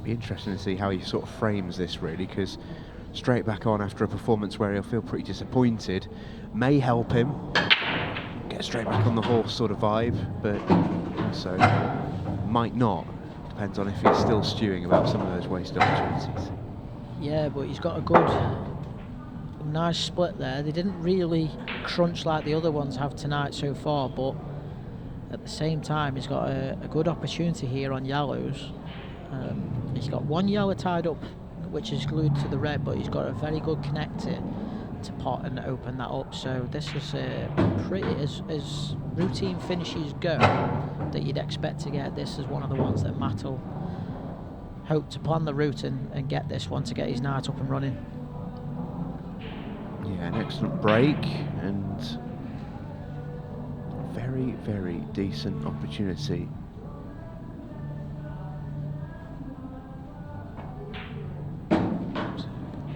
Be interesting to see how he sort of frames this, really, because straight back on after a performance where he'll feel pretty disappointed may help him get straight back on the horse sort of vibe, but also might not. Depends on if he's still stewing about some of those wasted opportunities. Yeah, but he's got a good, nice split there. They didn't really crunch like the other ones have tonight so far, but at the same time, he's got a good opportunity here on yellows. He's got one yellow tied up, which is glued to the red, but he's got a very good connector to pot and open that up. So this is pretty, as routine finishes go, that you'd expect to get. This is one of the ones that Matt will hope to plan the route and get this one to get his night up and running. Yeah, an excellent break and very, very decent opportunity.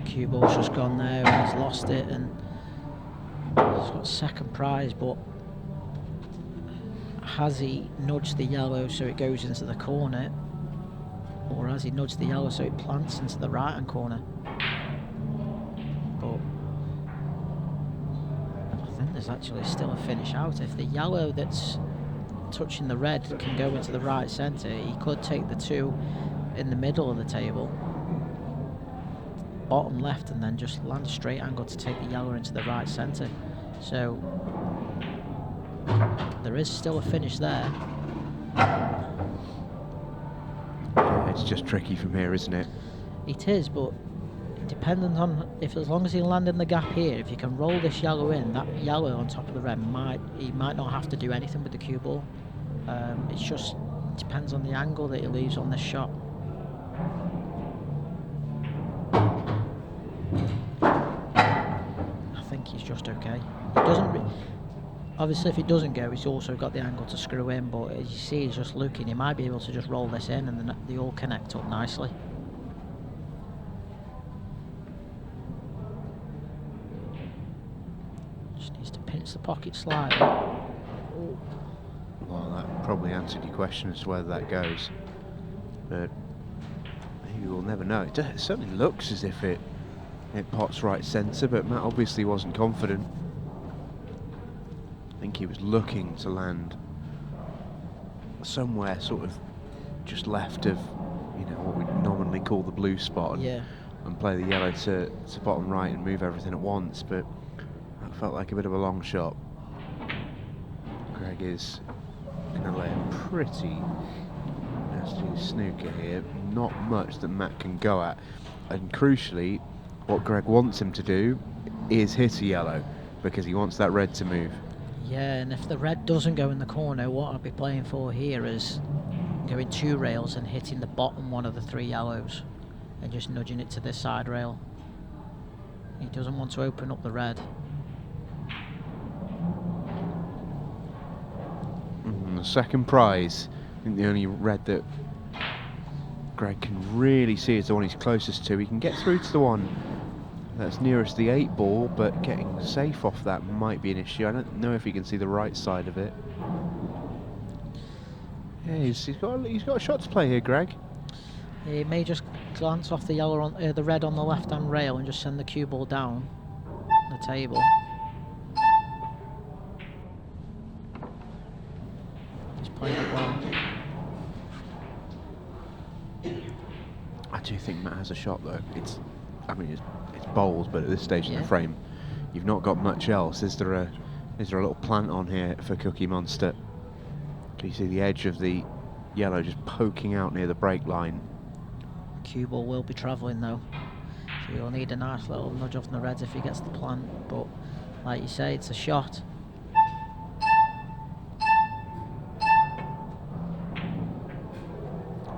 Cue ball's just gone there and he's lost it, and he's got second prize, but has he nudged the yellow so it goes into the corner, or has he nudged the yellow so it plants into the right hand corner? But I think there's actually still a finish out. If the yellow that's touching the red can go into the right centre, he could take the two in the middle of the table, bottom left, and then just land a straight angle to take the yellow into the right centre. So there is still a finish there. Yeah, it's just tricky from here, isn't it? It is, but dependent on if, as long as he land in the gap here, if you can roll this yellow in, that yellow on top of the red he might not have to do anything with the cue ball. It just depends on the angle that he leaves on this shot. I think he's just okay. He doesn't. Obviously, if it doesn't go, he's also got the angle to screw in. But as you see, he's just looking. He might be able to just roll this in, and then they all connect up nicely. Just needs to pinch the pocket slightly. Ooh. Well, that probably answered your question as to whether that goes, but maybe we'll never know. It certainly looks as if it pots right centre, but Matt obviously wasn't confident. I think he was looking to land somewhere sort of just left of, you know, what we nominally call the blue spot, and play the yellow to bottom right and move everything at once, but that felt like a bit of a long shot. Greg is going to lay a pretty nasty snooker here. Not much that Matt can go at, and crucially, what Greg wants him to do is hit a yellow, because he wants that red to move. Yeah, and if the red doesn't go in the corner, what I'll be playing for here is going 2 rails and hitting the bottom one of the 3 yellows and just nudging it to this side rail. He doesn't want to open up the red. The second prize, I think the only red that Greg can really see is the one he's closest to. He can get through to the one that's nearest the 8 ball, but getting safe off that might be an issue. I don't know if he can see the right side of it. Yeah, he's got a shot to play here, Greg. He may just glance off the yellow on the red on the left-hand rail and just send the cue ball down the table. He's playing it well. I do think Matt has a shot though. It's bold, but at this stage in the frame, you've not got much else. Is there a little plant on here for Cookie Monster? Can you see the edge of the yellow just poking out near the break line? Cue ball will be travelling though, so you'll need a nice little nudge off the reds if he gets the plant. But like you say, it's a shot.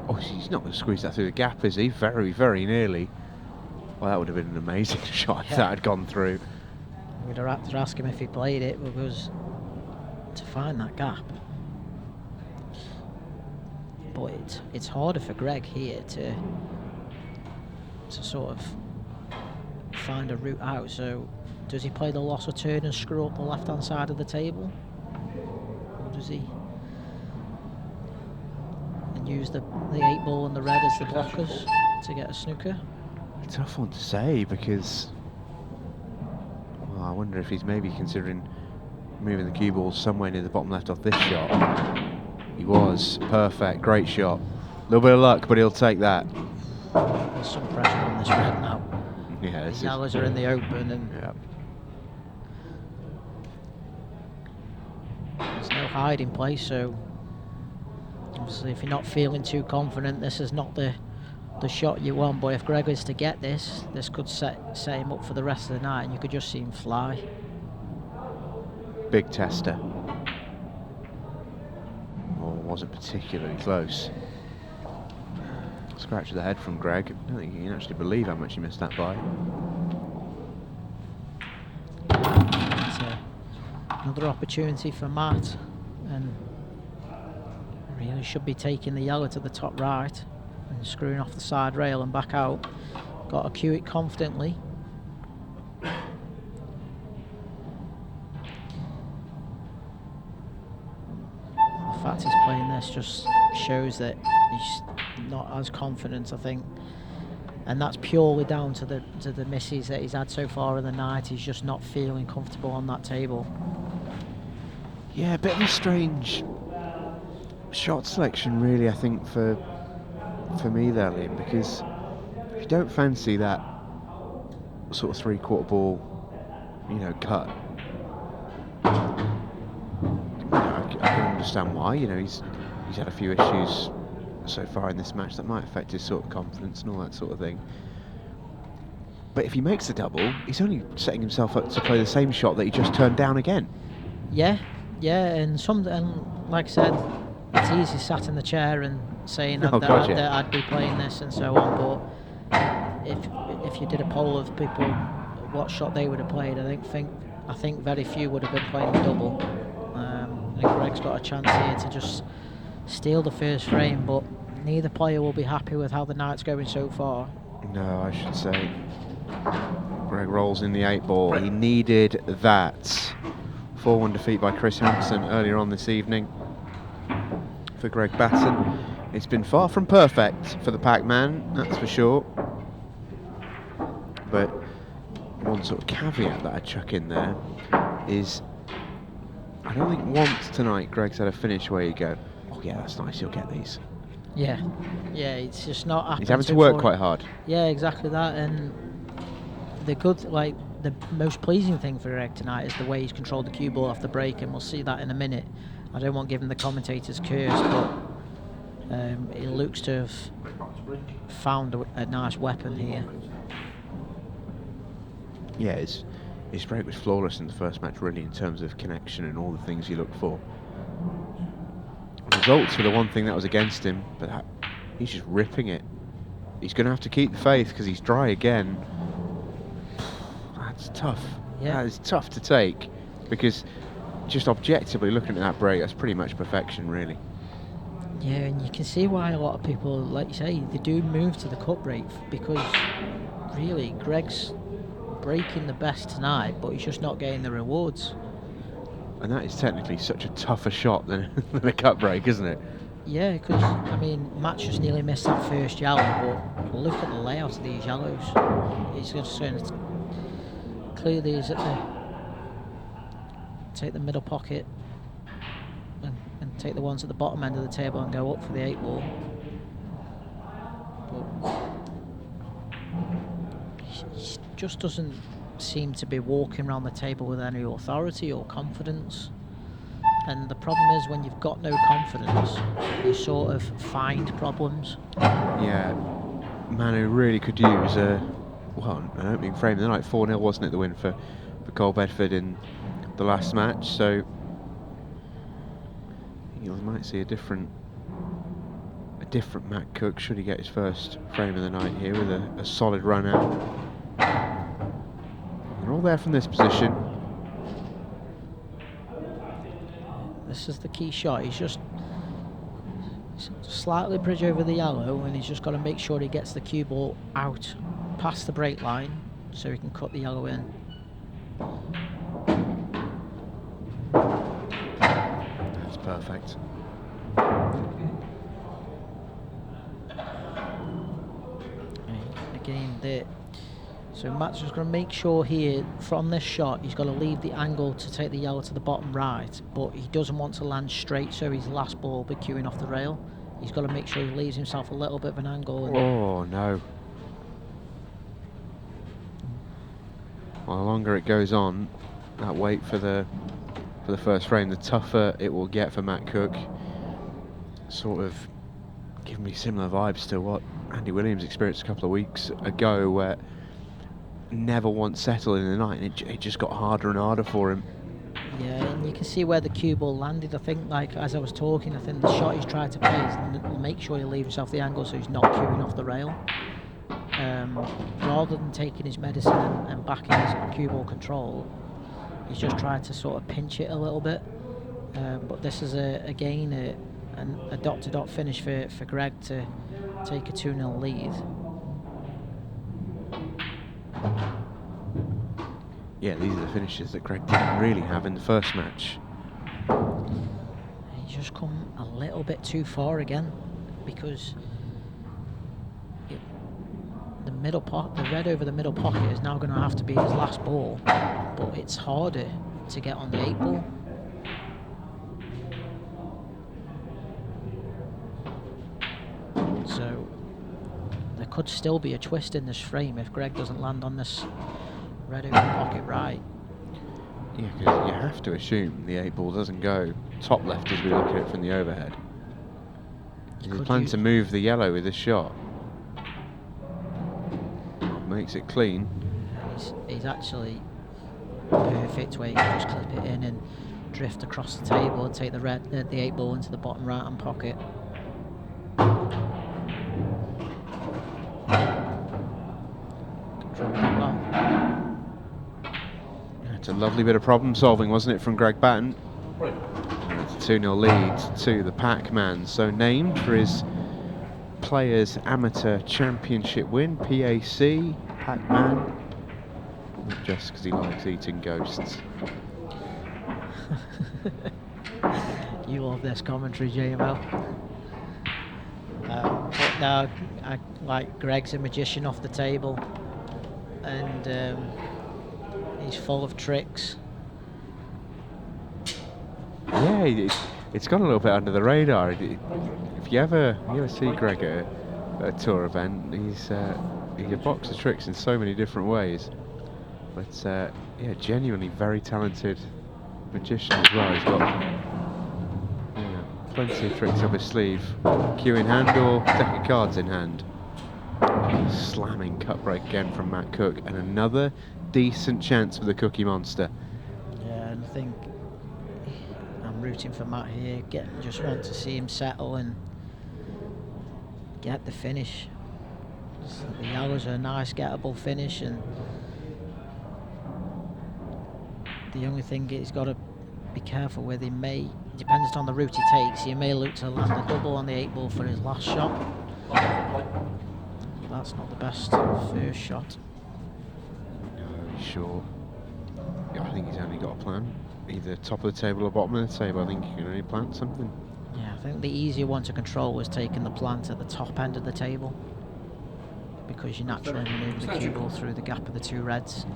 Oh, he's not going to squeeze that through the gap, is he? Very, very nearly. Well, that would have been an amazing shot if that had gone through. We'd have had to ask him if he played it, because to find that gap. But it's harder for Greg here to sort of find a route out. So does he play the loss of turn and screw up the left-hand side of the table? Or does he and use the 8-ball and the red as the blockers to get a snooker? A tough one to say, because, well, I wonder if he's maybe considering moving the cue ball somewhere near the bottom left off this shot. He was. Perfect. Great shot. A little bit of luck, but he'll take that. There's some pressure on this red now. Yeah, the yellows are in the open, and there's no hiding place, so obviously if you're not feeling too confident, this is not the shot you want. But if Greg is to get this could set him up for the rest of the night, and you could just see him fly. Big tester. Oh, wasn't particularly close. Scratch of the head from Greg. I don't think he can actually believe how much he missed that by. Another opportunity for Matt, and really should be taking the yellow to the top right and screwing off the side rail and back out. Got to cue it confidently. The fact he's playing this just shows that he's not as confident, I think, and that's purely down to the misses that he's had so far in the night. He's just not feeling comfortable on that table. Yeah, a bit of a strange shot selection, really, I think, for me there, Liam, because if you don't fancy that sort of 3/4 ball, you know, cut, I can understand why. You know, he's had a few issues so far in this match that might affect his sort of confidence and all that sort of thing. But if he makes the double, he's only setting himself up to play the same shot that he just turned down again. Yeah, and like I said, it's easy sat in the chair and saying that I'd be playing this and so on. But if you did a poll of people what shot they would have played, I think very few would have been playing the double. I think Greg's got a chance here to just steal the first frame, but neither player will be happy with how the night's going so far. No, I should say. Greg rolls in the 8-ball. He needed that. 4-1 defeat by Kris Hampson earlier on this evening for Greg Batten. It's been far from perfect for the PAC man, that's for sure. But one sort of caveat that I'd chuck in there is, I don't think once tonight Greg's had a finish where you go, oh yeah, that's nice, you'll get these. Yeah, it's just not happening. He's having to work quite hard. Yeah, exactly that. And the most pleasing thing for Greg tonight is the way he's controlled the cue ball off the break, and we'll see that in a minute. I don't want to give him the commentator's curse, but he looks to have found a nice weapon here. Yeah, his break was flawless in the first match, really, in terms of connection and all the things you look for. Results were the one thing that was against him, but he's just ripping it. He's going to have to keep the faith because he's dry again. That's tough. Yeah. That is tough to take, because just objectively looking at that break, that's pretty much perfection, really. Yeah, and you can see why a lot of people, like you say, they do move to the cut break, because really Greg's breaking the best tonight, but he's just not getting the rewards. And that is technically such a tougher shot than a cut break, isn't it? Yeah, because, I mean, Matt just nearly missed that first yellow, but look at the layout of these yellows. He's just going to clearly take the middle pocket and take the ones at the bottom end of the table and go up for the 8-ball. But he just doesn't seem to be walking around the table with any authority or confidence. And the problem is, when you've got no confidence, you sort of find problems. Yeah, Manu really could use an opening frame. They're like 4-0, wasn't it, the win for Bedford in the last match? So you might see a different Matt Cooke should he get his first frame of the night here with a solid run out. They're all there from this position. This is the key shot. He's just slightly bridge over the yellow, and he's just got to make sure he gets the cue ball out past the break line so he can cut the yellow in. That's perfect. again there. So Matt's just going to make sure here, from this shot, he's got to leave the angle to take the yellow to the bottom right, but he doesn't want to land straight, so his last ball will be queuing off the rail. He's got to make sure he leaves himself a little bit of an angle. And oh, no. Well, the longer it goes on, that wait for the first frame, the tougher it will get for Matt Cooke. Sort of giving me similar vibes to what Andy Williams experienced a couple of weeks ago, where never once settled in the night, and it just got harder and harder for him. Yeah, and you can see where the cue ball landed. I think, like, as I was talking, I think the shot he's tried to play is make sure he leaves himself the angle so he's not queuing off the rail. Rather than taking his medicine and backing his cue ball control, he's just tried to sort of pinch it a little bit. But this is, again, a dot-to-dot finish for Greg to take a 2-0 lead. Yeah, these are the finishes that Greg didn't really have in the first match. He's just come a little bit too far again, because the red over the middle pocket is now going to have to be his last ball, but it's harder to get on the 8 ball. So there could still be a twist in this frame if Greg doesn't land on this red over the pocket right. Yeah, because you have to assume the 8 ball doesn't go top left as we look at it from the overhead. He plans to move the yellow with this shot. Makes it clean. He's actually perfect where he can just clip it in and drift across the table and take the 8 ball into the bottom right hand pocket. It's a lovely bit of problem solving, wasn't it, from Greg Batten? It's a 2-0 lead to the Pac-Man, so named for his Players Amateur Championship win, PAC, Pac-Man, not just because he likes eating ghosts. You love this commentary, JML. But now, like, Greg's a magician off the table, and he's full of tricks. Yeah, it's gone a little bit under the radar. If you ever see Greg at a tour event, he's a box of tricks in so many different ways. But yeah, genuinely very talented magician as well. He's got plenty of tricks up his sleeve. Cue in hand or deck of cards in hand. Slamming cut break again from Matt Cooke, and another decent chance for the Cookie Monster. Yeah, and I think I'm rooting for Matt here. Just want to see him settle and get the finish. So the yellows are a nice gettable finish, and the only thing he's got to be careful with, he may, depending on the route he takes, he may look to land a double on the 8 ball for his last shot. That's not the best first shot. No, sure. Yeah, I think he's only got a plan. Either top of the table or bottom of the table. I think he can only plant something. Yeah, I think the easier one to control was taking the plant at the top end of the table, because you naturally manoeuvre the cue ball through the gap of the 2 reds.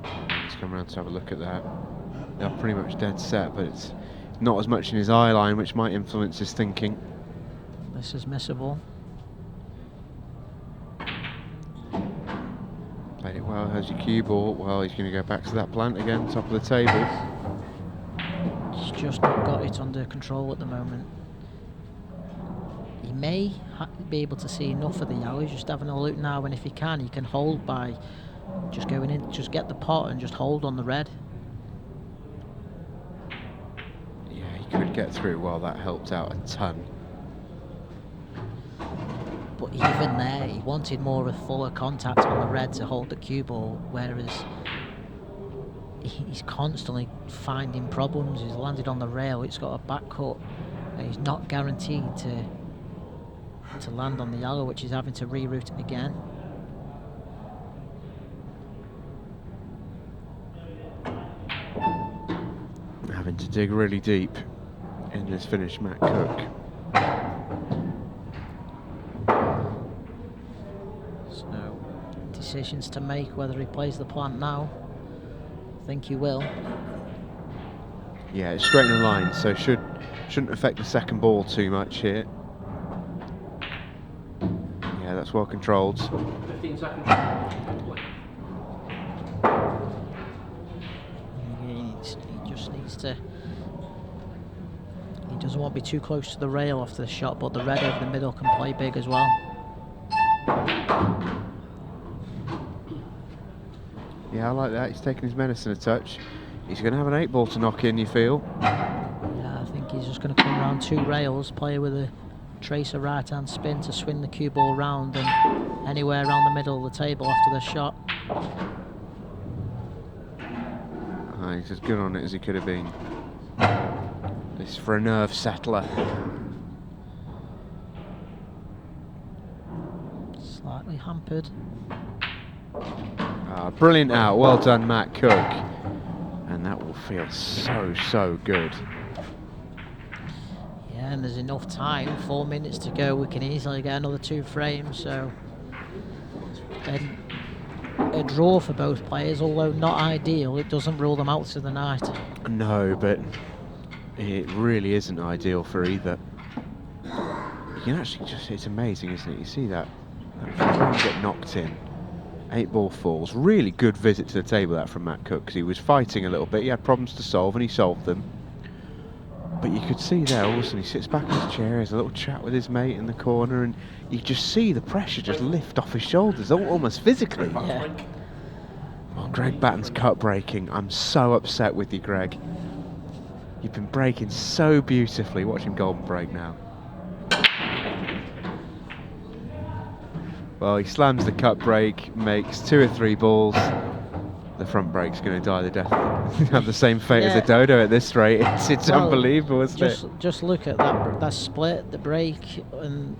Let's come around to have a look at that. They're pretty much dead set, but it's not as much in his eye line, which might influence his thinking. This is missable. Played it well. How's your cue ball? Well, he's going to go back to that plant again, top of the table. He's just not got it under control at the moment. He may be able to see enough of the yellow. He's just having a look now, and if he can hold by just going in, just get the pot and just hold on the red. Yeah, he could get through. Well, that helped out a ton. But even there, he wanted more of a fuller contact on the red to hold the cue ball, whereas he's constantly finding problems. He's landed on the rail, it's got a back cut, and he's not guaranteed to land on the yellow, which is having to reroute it again. Having to dig really deep in this finish, Matt Cooke. So, decisions to make whether he plays the plant now. I think he will. Yeah, it's straight in a line, so shouldn't affect the second ball too much here. Yeah, that's well controlled. 15 seconds. He just needs to. He doesn't want to be too close to the rail after the shot, but the red over the middle can play big as well. Yeah, I like that. He's taking his medicine a touch. He's going to have an 8-ball to knock in, you feel? Yeah, I think he's just going to come around 2 rails, play with a tracer right-hand spin to swing the cue ball round and anywhere around the middle of the table after the shot. He's as good on it as he could have been. This is for a nerve settler. Slightly hampered. Brilliant out. Well done, Matt Cooke. And that will feel so good. Yeah, and there's enough time, 4 minutes to go. We can easily get another 2 frames, so a draw for both players, although not ideal. It doesn't rule them out to the night. No, but it really isn't ideal for either. You can actually it's amazing, isn't it? You see that frame get knocked in. 8-ball falls. Really good visit to the table that from Matt Cooke, because he was fighting a little bit. He had problems to solve and he solved them. But you could see there, all of a sudden he sits back in his chair, has a little chat with his mate in the corner, and you just see the pressure just lift off his shoulders, almost physically. Yeah. Oh, Greg Batten's cut breaking. I'm so upset with you, Greg. You've been breaking so beautifully. Watch him golden break now. Well, he slams the cut break, makes 2 or 3 balls. The front break's going to die the death. Have the same fate as the dodo at this rate. It's well, unbelievable, isn't it? Just look at that split, the break, and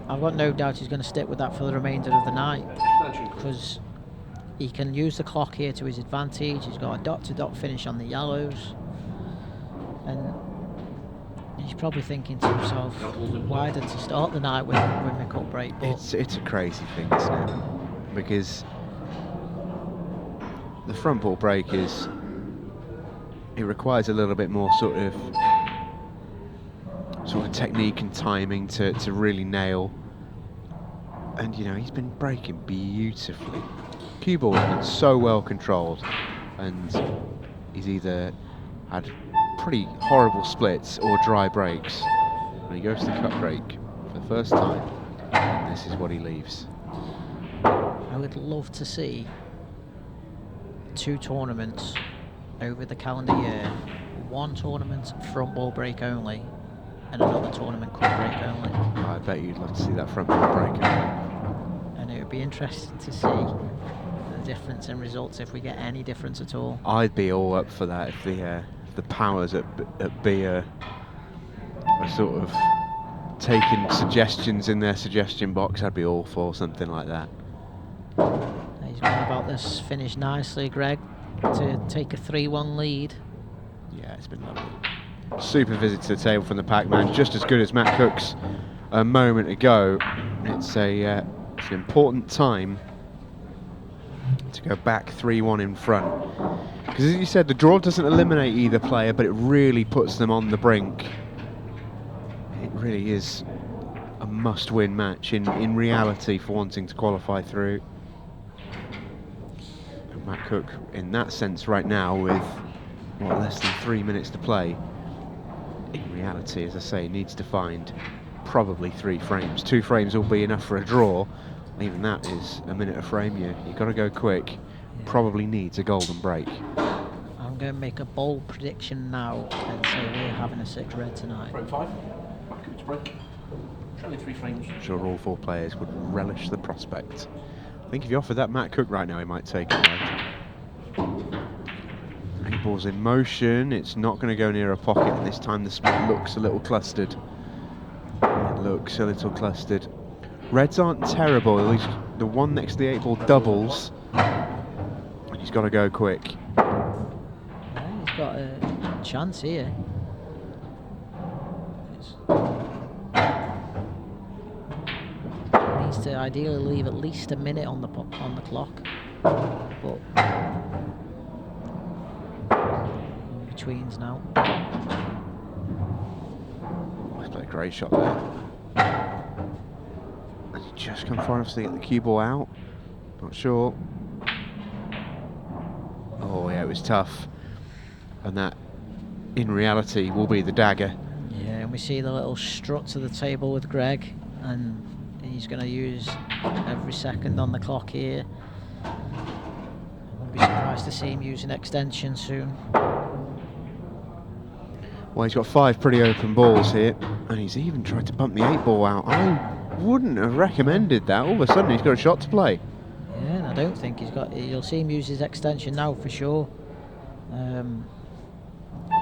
I've got no doubt he's going to stick with that for the remainder of the night, because he can use the clock here to his advantage. He's got a dot-to-dot finish on the yellows, and he's probably thinking to himself, why didn't he start the night with my cut break? But it's a crazy thing, isn't it? Because the front ball break it requires a little bit more sort of technique and timing to really nail. And you know, he's been breaking beautifully. Cue ball has been so well controlled, and he's either had pretty horrible splits or dry breaks. When he goes to cut break for the first time, and this is what he leaves. I would love to see 2 tournaments over the calendar year. 1 tournament front ball break only, and another tournament cut break only. I bet you'd love to see that front ball break only. And it would be interesting to see the difference in results, if we get any difference at all. I'd be all up for that if the powers at B are sort of taking suggestions in their suggestion box. I'd be all for something like that. He's gone about this finish nicely, Greg, to take a 3-1 lead. Yeah, it's been lovely. Super visit to the table from the Pac-Man, just as good as Matt Cooke's a moment ago. It's an important time to go back 3-1 in front. Because as you said, the draw doesn't eliminate either player, but it really puts them on the brink. It really is a must-win match in reality for wanting to qualify through. And Matt Cooke, in that sense right now, with less than 3 minutes to play, in reality, as I say, needs to find probably 3 frames. 2 frames will be enough for a draw. Even that is a minute a frame. You've got to go quick. Probably needs a golden break. I'm going to make a bold prediction now and say we're having a 6 red tonight. Frame 5. Back to break. Only 3 frames. I'm sure all 4 players would relish the prospect. I think if you offered that Matt Cooke right now, he might take it. Right? 8 balls in motion. It's not going to go near a pocket, and this time the split looks a little clustered. It looks a little clustered. Reds aren't terrible, at least the one next to the 8 ball doubles. And he's got to go quick. Yeah, he's got a chance here. Needs to ideally leave at least a minute on the clock. But in betweens now. He's played a great shot there. And he just come far enough to get the cue ball out. Not sure. Oh yeah, it was tough. And that, in reality, will be the dagger. Yeah, and we see the little strut to the table with Greg, and he's going to use every second on the clock here. I won't be surprised to see him using extension soon. Well, he's got 5 pretty open balls here, and he's even tried to bump the 8 ball out. I wouldn't have recommended that. All of a sudden, he's got a shot to play. Yeah, and I don't think he's got. You'll see him use his extension now for sure. Well,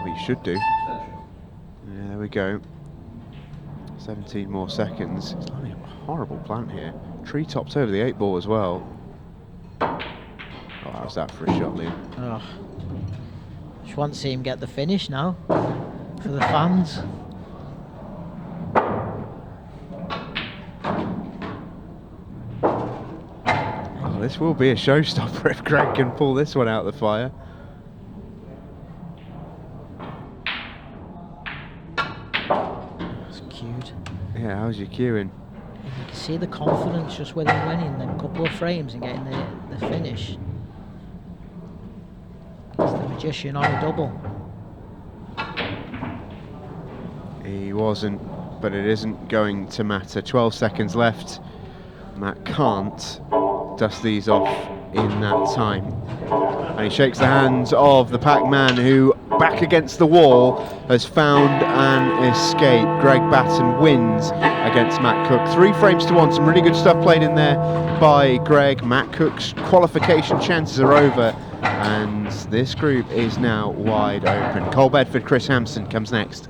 he should do. Yeah, there we go. 17 more seconds. He's lining up a horrible plant here. Tree tops over the 8 ball as well. Oh, how's that for a shot, Liam? Oh. Just want to see him get the finish now for the fans. Oh, this will be a showstopper if Greg can pull this one out of the fire. That's cute. Yeah, how's your cueing? You can see the confidence just with him winning them couple of frames and getting the finish. It's the magician on a double. He wasn't, but it isn't going to matter. 12 seconds left. Matt can't dust these off in that time. And he shakes the hands of the PAC man who, back against the wall, has found an escape. Greg Batten wins against Matt Cooke. 3 frames to 1. Some really good stuff played in there by Greg. Matt Cooke's qualification chances are over, and this group is now wide open. Bedford, Kris Hampson comes next.